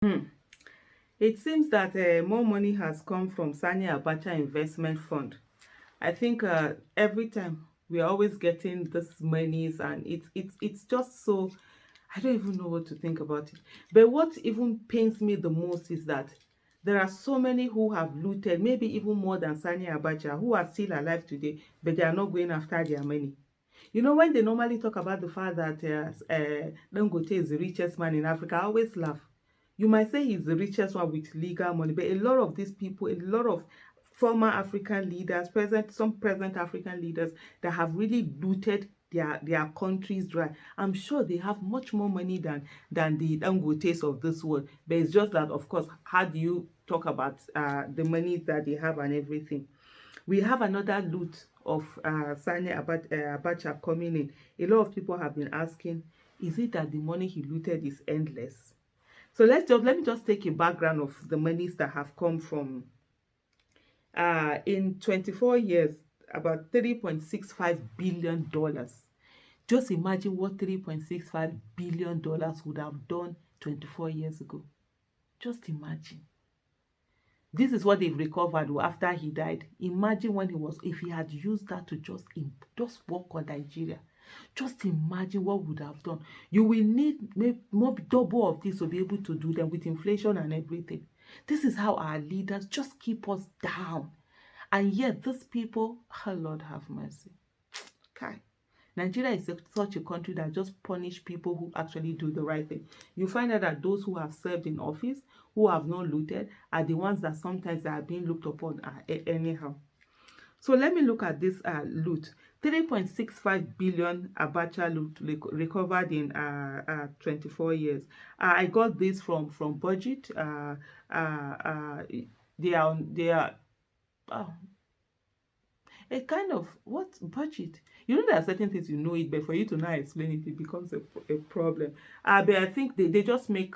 Hmm. It seems that more money has come from Sani Abacha Investment Fund. I think every time we are always getting this monies, and it's just so, I don't even know what to think about it. But what even pains me the most is that there are so many who have looted, maybe even more than Sani Abacha, who are still alive today, but they are not going after their money. You know, when they normally talk about the fact that Dangote is the richest man in Africa, I always laugh. You might say he's the richest one with legal money, but a lot of these people, a lot of former African leaders, some present African leaders that have really looted their countries dry. I'm sure they have much more money than the Dangotes of this world. But it's just that, of course, how do you talk about the money that they have and everything? We have another loot of Abacha coming in. A lot of people have been asking, is it that the money he looted is endless? So let me just take a background of the monies that have come from in 24 years, about $3.65 billion. Just imagine what $3.65 billion would have done 24 years ago. Just imagine. This is what they've recovered after he died. Imagine when he was, if he had used that to just work on Nigeria. Just imagine what would have done. You will need maybe more double of this to be able to do them with inflation and everything. This is how our leaders just keep us down. And yet these people, oh Lord have mercy. Kai. Nigeria is such a country that just punish people who actually do the right thing. You find out that those who have served in office, who have not looted, are the ones that sometimes are being looked upon anyhow. So let me look at this loot. 3.65 billion Abacha loot recovered in 24 years. I got this from budget. They are oh, a kind of what budget. You know, there are certain things you know it, but for you to now explain it, it becomes a problem. But I think they just make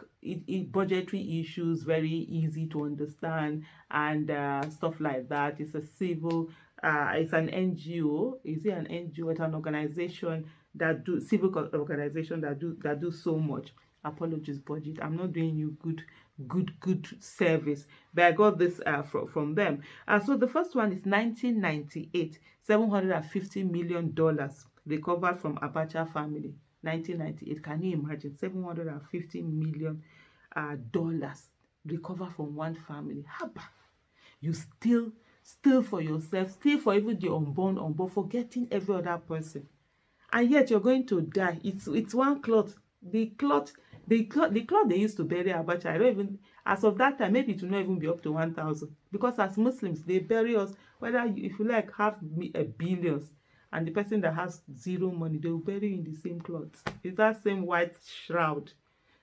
budgetary issues very easy to understand, and stuff like that. It's a civil, it's an NGO. Is it an NGO? It's an organization that do civil organization that do so much. Apologies, budget. I'm not doing you good service, but I got this from them. So the first one is 1998, $750 million recovered from Abacha family. 1998, can you imagine? $750 million recovered from one family. Haba, you still for yourself, still for even the unborn, forgetting every other person, and yet you're going to die. It's one cloth. The cloth they used to bury Abacha, I don't even, as of that time, maybe it will not even be up to 1,000, because as Muslims they bury us, whether if you like have billions, and the person that has zero money, they will bury you in the same cloth. It's that same white shroud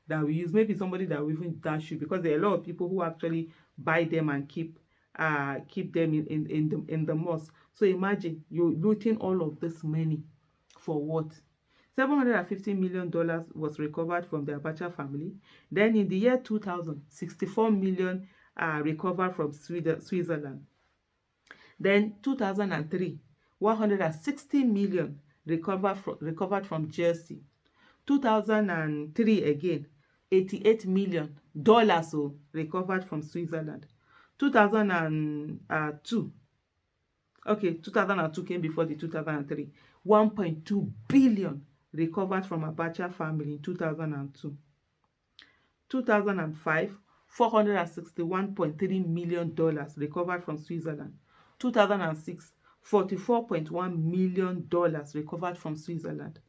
that we use. Maybe somebody that will even dash you, because there are a lot of people who actually buy them and keep them in the mosque. So imagine you looting all of this money for what? $750 million was recovered from the Abacha family. Then in the year 2000, 64 million recovered from Switzerland. Then 2003, 160 million recovered from Jersey. 2003 again, $88 million recovered from Switzerland. 2002, okay, 2002 came before the 2003. 1.2 billion recovered from Abacha family in 2002. 2005, $461.3 million recovered from Switzerland. 2006, $44.1 million recovered from Switzerland.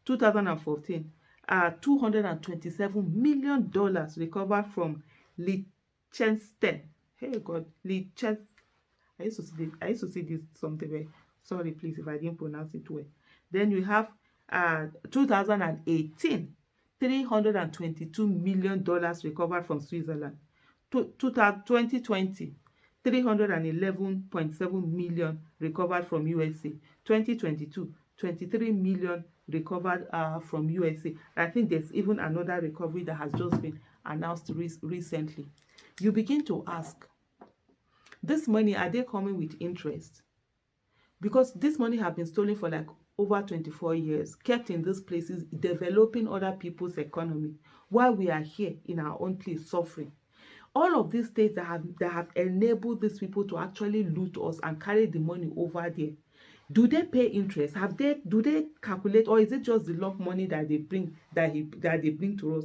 2014, $227 million recovered from Liechtenstein. Hey God, Liechtenstein. I used to see this something where, sorry please if I didn't pronounce it well. Then we have 2018, $322 million recovered from Switzerland. 2020, 311.7 million recovered from USA. 2022, 23 million recovered from USA. I think there's even another recovery that has just been announced recently. You begin to ask, this money, are they coming with interest? Because this money have been stolen for like over 24 years, kept in these places, developing other people's economy, while we are here in our own place suffering. All of these states that have enabled these people to actually loot us and carry the money over there, do they pay interest? Do they calculate, or is it just the lump money that they bring, that they bring to us?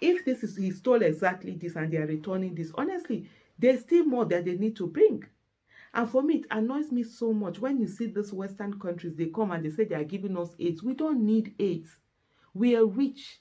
If this is, he stole exactly this and they are returning this, honestly, there's still more that they need to bring. And for me, it annoys me so much when you see these Western countries, they come and they say they are giving us aids. We don't need aids. We are rich.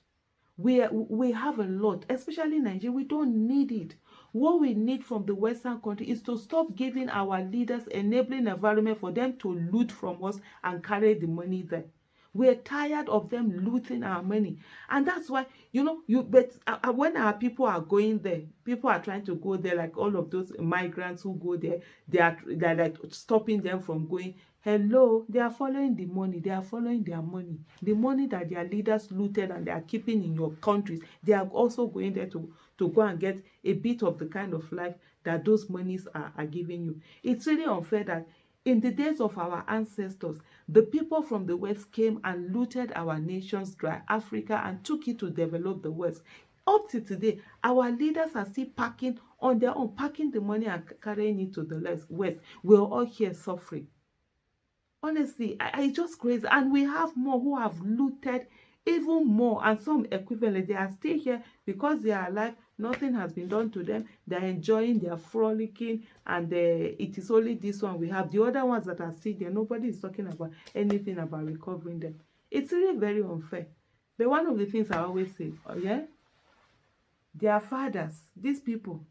We have a lot, especially Nigeria. We don't need it. What we need from the Western country is to stop giving our leaders enabling environment for them to loot from us and carry the money there. We're tired of them looting our money. And that's why, but when our people are going there, people are trying to go there, like all of those migrants who go there, they're like stopping them from going. Hello, they are following the money. They are following their money. The money that their leaders looted and they are keeping in your countries, they are also going there to go and get a bit of the kind of life that those monies are giving you. It's really unfair that in the days of our ancestors, the people from the West came and looted our nations dry, Africa, and took it to develop the West. Up to today, our leaders are still packing on their own, packing the money and carrying it to the West. We're all here suffering. Honestly, it's just crazy. And we have more who have looted even more, and some equivalent. They are still here because they are alive. Nothing has been done to them. They're enjoying, they're frolicking, and it is only this one we have. The other ones that are still there, nobody is talking about anything about recovering them. It's really very unfair. But one of the things I always say, oh yeah, their fathers, these people,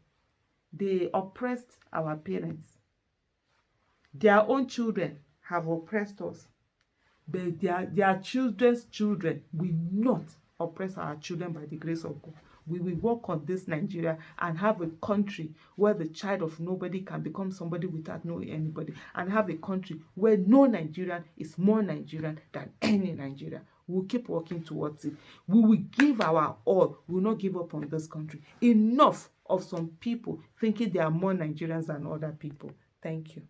they oppressed our parents. Their own children have oppressed us. But their children's children will not oppress our children by the grace of God. We will work on this Nigeria and have a country where the child of nobody can become somebody without knowing anybody, and have a country where no Nigerian is more Nigerian than any Nigerian. We'll keep working towards it. We will give our all. We will not give up on this country. Enough of some people thinking they are more Nigerians than other people. Thank you.